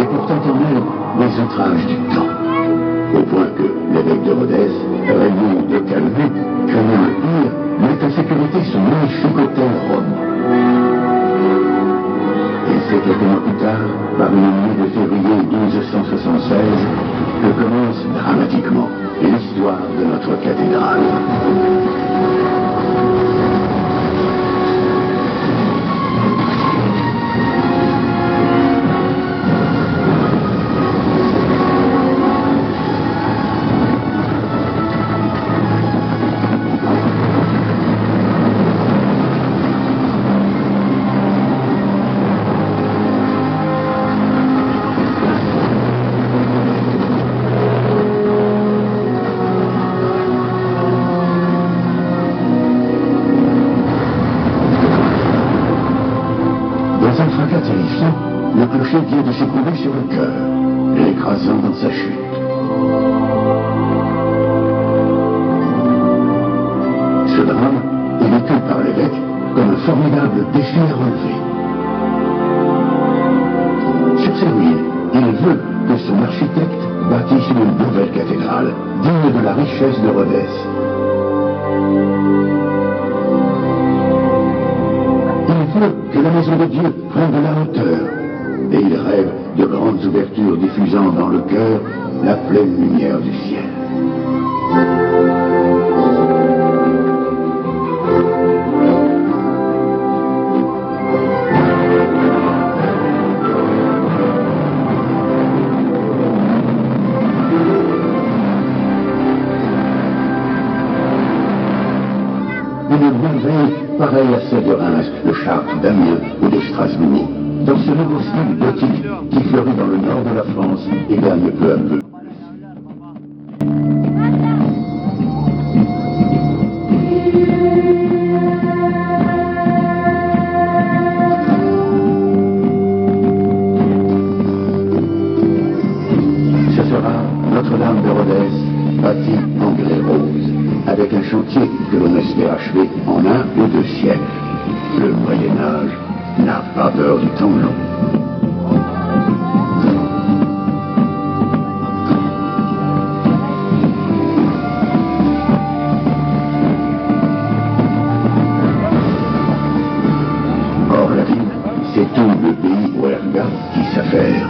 et portant en elle les outrages du temps. Au point que l'évêque de Rhodes, Raymond de Calvé, craignant le pire, met en sécurité son magnifique hôtel à Rome. Et c'est quelques mois plus tard, par une nuit de février 1276, que commence dramatiquement l'histoire de notre cathédrale. Dans un fracas terrifiant, le clocher vient de s'écrouler sur le cœur, l'écrasant dans sa chute. Ce drame est vécu par l'évêque comme un formidable défi à relever. Sur ses ruines, il veut que son architecte bâtisse une nouvelle cathédrale, digne de la richesse de Rhodes. Il veut que la maison de Dieu prenne de la hauteur, et il rêve de grandes ouvertures diffusant dans le cœur la pleine lumière du ciel. Une merveille pareille à celle de Reims, de Chartres, d'Amiens ou de Strasbourg, dans ce nouveau style gothique qui fleurit dans le nord de la France et gagne peu à peu. Ce sera Notre-Dame de Rhodes, bâtie en grès rose, avec un chantier que l'on espère achever en 1 ou 2 siècles. Le Moyen-Âge n'a pas peur du temps long. Or, la ville, c'est tout le pays Ouerga qui s'affaire.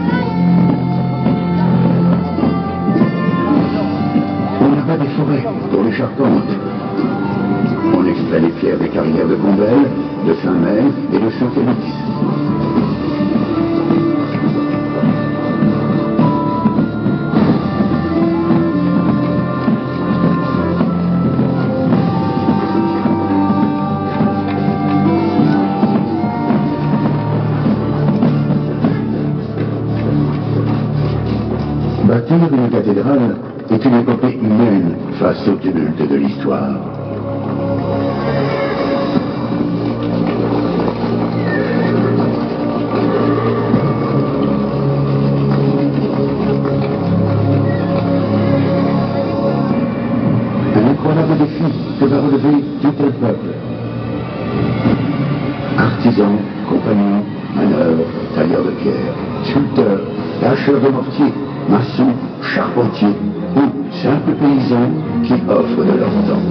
On abat des forêts pour les charpentes. On extrait les pierres des carrières de Combelle, de Saint-Mêle et de Saint-Félix. Bâtir une cathédrale est une épopée humaine face au tumulte de l'histoire. Un incroyable défi que va relever tout un peuple. Artisans, compagnons, manœuvres, tailleurs de pierre, sculpteurs, tâcheurs de mortier, maçons, charpentiers ou simples paysans qui offrent de leur temps.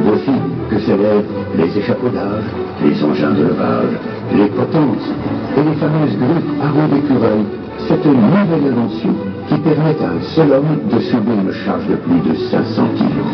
Voici que s'élèvent les échafaudages, les engins de levage, les potences et les fameuses grues à roues d'écureuil, cette nouvelle invention qui permet à un seul homme de soulever une charge de plus de 500 kilos.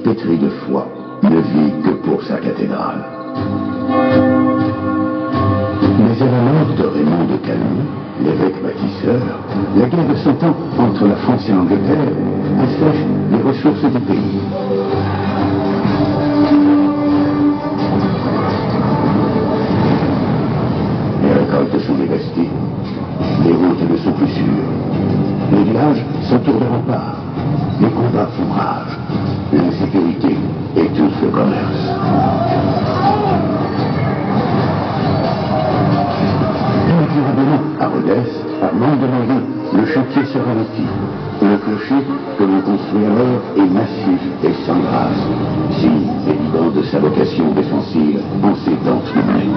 pétri de foi, ne vit que pour sa cathédrale. Mais à la mort de Raymond de Calmont, l'évêque bâtisseur, la guerre de 100 ans entre la France et l'Angleterre assèche les ressources du pays. Les récoltes sont dévastées, les routes ne sont plus sûres, les villages s'entourent de remparts, les combats font rage, l'insécurité étouffe le commerce. Durablement, à Rodez, à Mont-de-Marine, le chantier se ralentit. Le clocher que l'on construit alors est massif et sans grâce, signe évident de sa vocation défensive en ces temps troublés.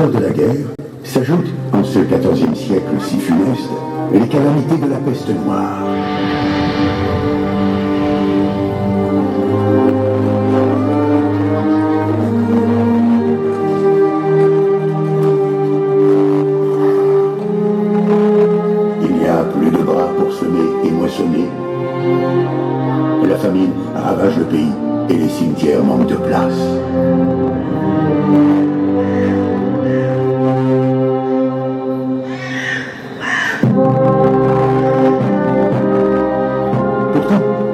De la guerre s'ajoutent, en ce XIVe siècle si funeste, les calamités de la peste noire. Il n'y a plus de bras pour semer et moissonner. La famine ravage le pays et les cimetières manquent de place.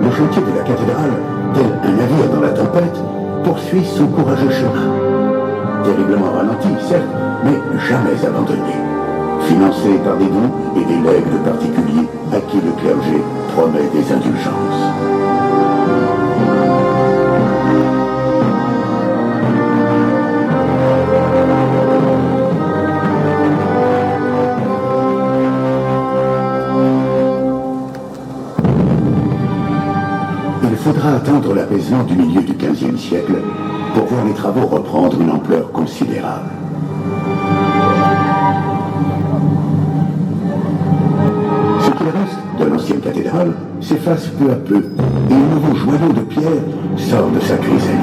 Le chantier de la cathédrale, tel un navire dans la tempête, poursuit son courageux chemin. Terriblement ralenti, certes, mais jamais abandonné. Financé par des dons et des legs de particuliers à qui le clergé promet des indulgences. Il faudra attendre l'apaisement du milieu du XVe siècle pour voir les travaux reprendre une ampleur considérable. Ce qui reste de l'ancienne cathédrale s'efface peu à peu et un nouveau joyau de pierre sort de sa chrysalide.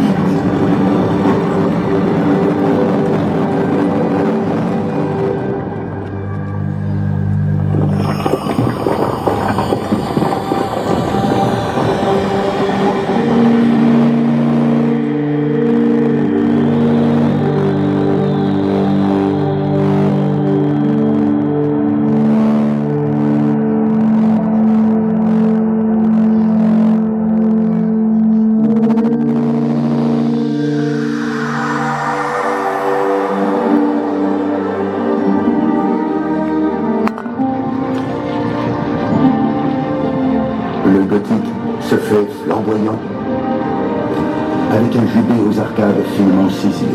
Le gothique se fait flamboyant, avec un jubé aux arcades finement ciselées.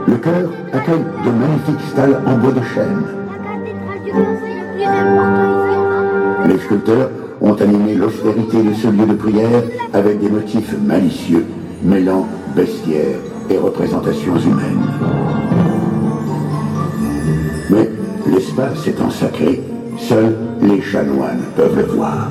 Le chœur accueille de magnifiques stalles en bois de chêne. Les sculpteurs ont animé l'austérité de ce lieu de prière avec des motifs malicieux, mêlant bestiaire et représentations humaines. Mais l'espace étant sacré, seuls les chanoines peuvent le voir.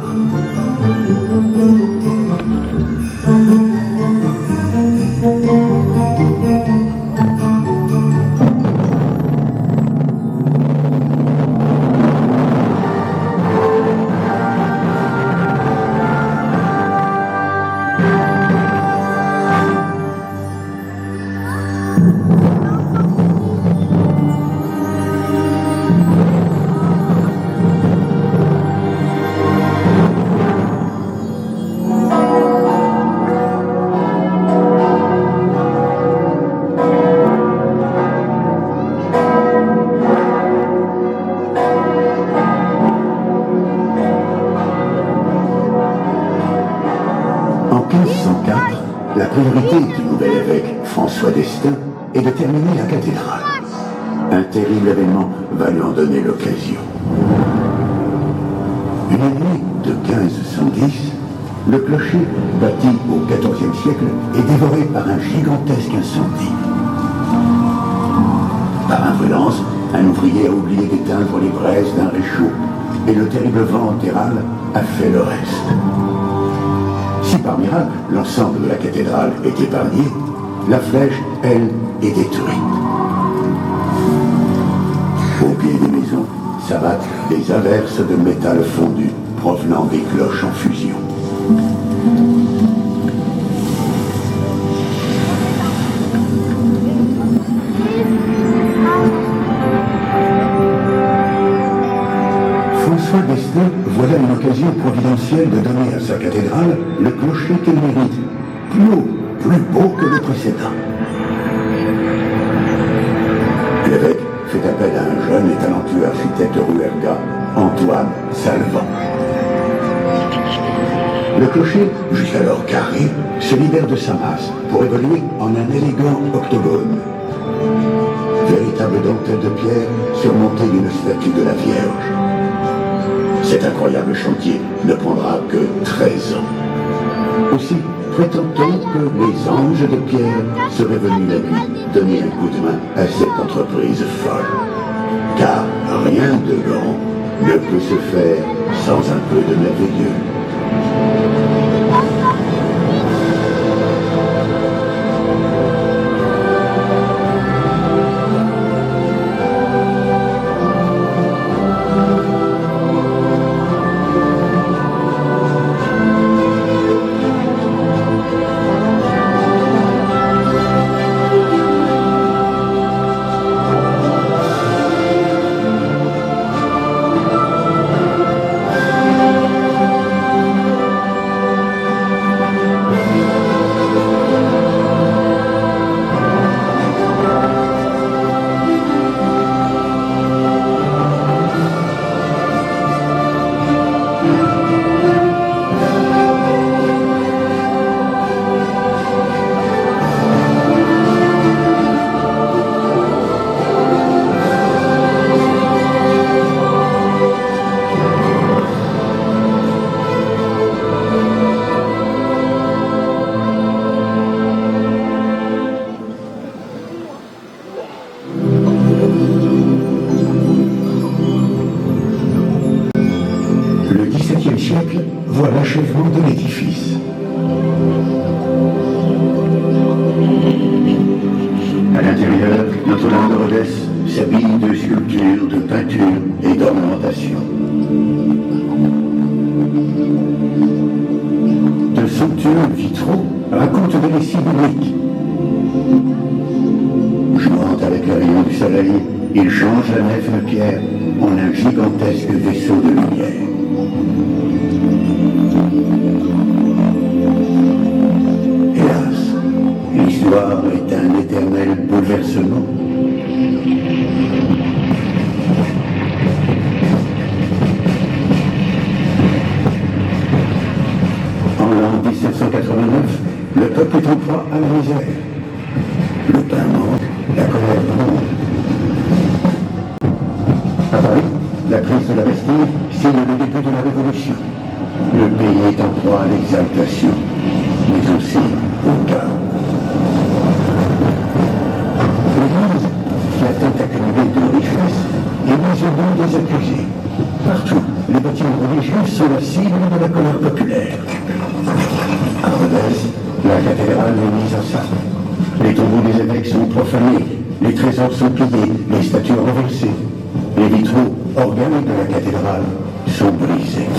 François d'Estaing est de terminer la cathédrale. Un terrible événement va lui en donner l'occasion. Une nuit de 1510, le clocher, bâti au XIVe siècle, est dévoré par un gigantesque incendie. Par imprudence, un ouvrier a oublié d'éteindre les braises d'un réchaud, et le terrible vent antéral a fait le reste. Si par miracle, l'ensemble de la cathédrale est épargné, la flèche, elle, est détruite. Au pied des maisons s'abattent des averses de métal fondu provenant des cloches en fusion. François d'Estaing voilà une occasion providentielle de donner à sa cathédrale le clocher qu'elle mérite, plus haut, plus beau que le précédent. L'évêque fait appel à un jeune et talentueux architecte rouergat, Antoine Salvant. Le clocher, jusqu'alors carré, se libère de sa masse pour évoluer en un élégant octogone. Véritable dentelle de pierre surmontée d'une statue de la Vierge. Cet incroyable chantier ne prendra que 13 ans. Aussi, prétend-on que les anges de pierre seraient venus la nuit donner un coup de main à cette entreprise folle. Car rien de grand ne peut se faire sans un peu de merveilleux. Voit l'achèvement de l'édifice. À l'intérieur, Notre-Dame de Rhodes s'habille de sculptures, de peintures et d'ornementations. De somptueux vitraux racontent des récits bibliques. Jouant avec les rayons du soleil, il change la nef de pierre en un gigantesque vaisseau de lumière. L'histoire est un éternel bouleversement. En l'an 1789, le peuple est en proie à la misère. Le pain manque, la colère gronde. À Paris, la prise de la Bastille signe le début de la Révolution. Le pays est en proie à l'exaltation, mais aussi au chaos. L'Église, qui a tant accumulé de richesses, est mise au banc des accusés. Partout, les bâtiments religieux sont la cible de la colère populaire. À Rhodes, la cathédrale est mise en sac. Les tombeaux des évêques sont profanés, les trésors sont pillés, les statues renversées. Les vitraux, organes de la cathédrale, sont brisés.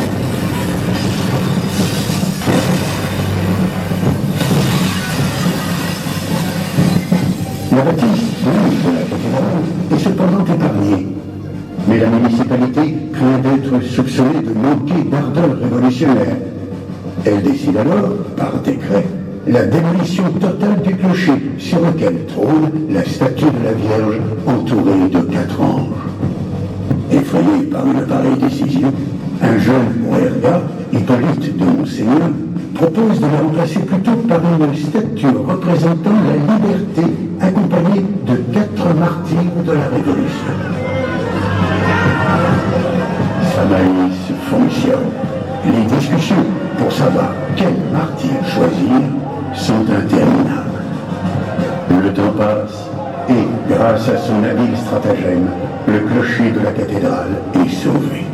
La bâtisse, l'île de la cathédrale, est cependant épargnée. Mais la municipalité craint d'être soupçonnée de manquer d'ardeur révolutionnaire. Elle décide alors, par décret, la démolition totale du clocher sur lequel trône la statue de la Vierge entourée de 4 anges. Effrayé par une pareille décision, Un jeune Moerga, Hippolyte de Monseigneur, propose de la remplacer plutôt par une statue représentant la liberté accompagnée de 4 martyrs de la Révolution. Sa malice fonctionne. Les discussions pour savoir quel martyr choisir sont interminables. Le temps passe et, grâce à son habile stratagème, le clocher de la cathédrale est sauvé.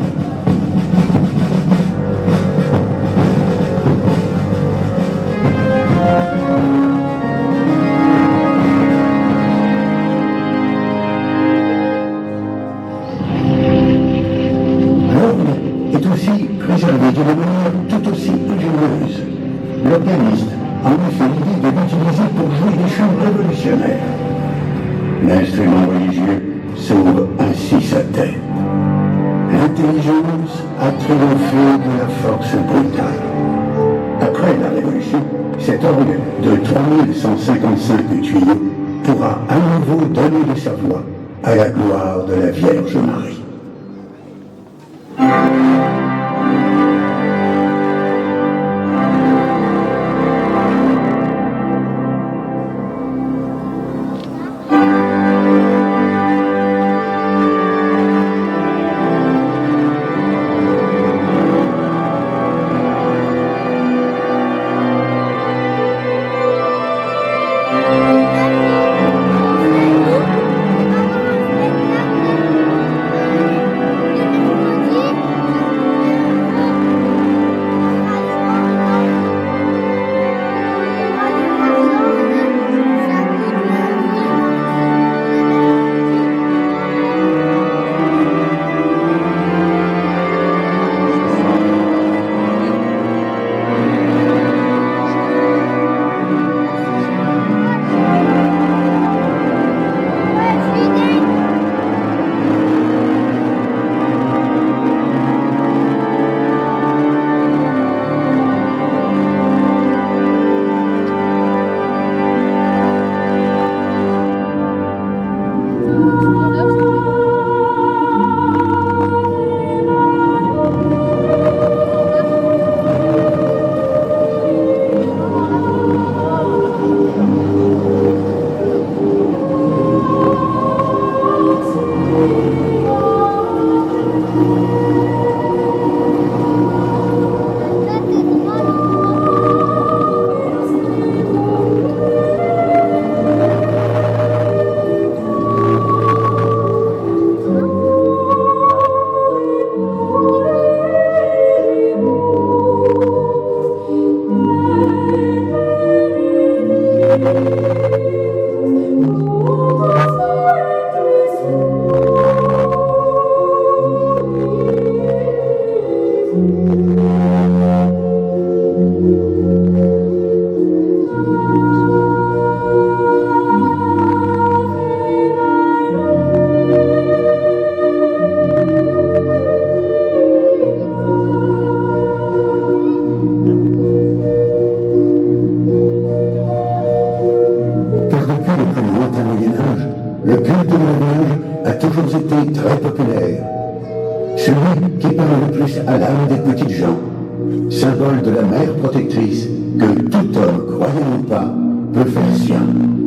Préservé d'une manière tout aussi ingénieuse. L'organiste a en effet l'idée de l'utiliser pour jouer des chants révolutionnaires. L'instrument religieux sauve ainsi sa tête. L'intelligence a triomphé de la force brutale. Après la Révolution, cet orgue de 3155 tuyaux pourra à nouveau donner de sa voix à la gloire de la Vierge Marie. Le culte de la Vierge a toujours été très populaire. Celui qui parle le plus à l'âme des petites gens, symbole de la mère protectrice que tout homme, croyant ou pas, peut faire sien.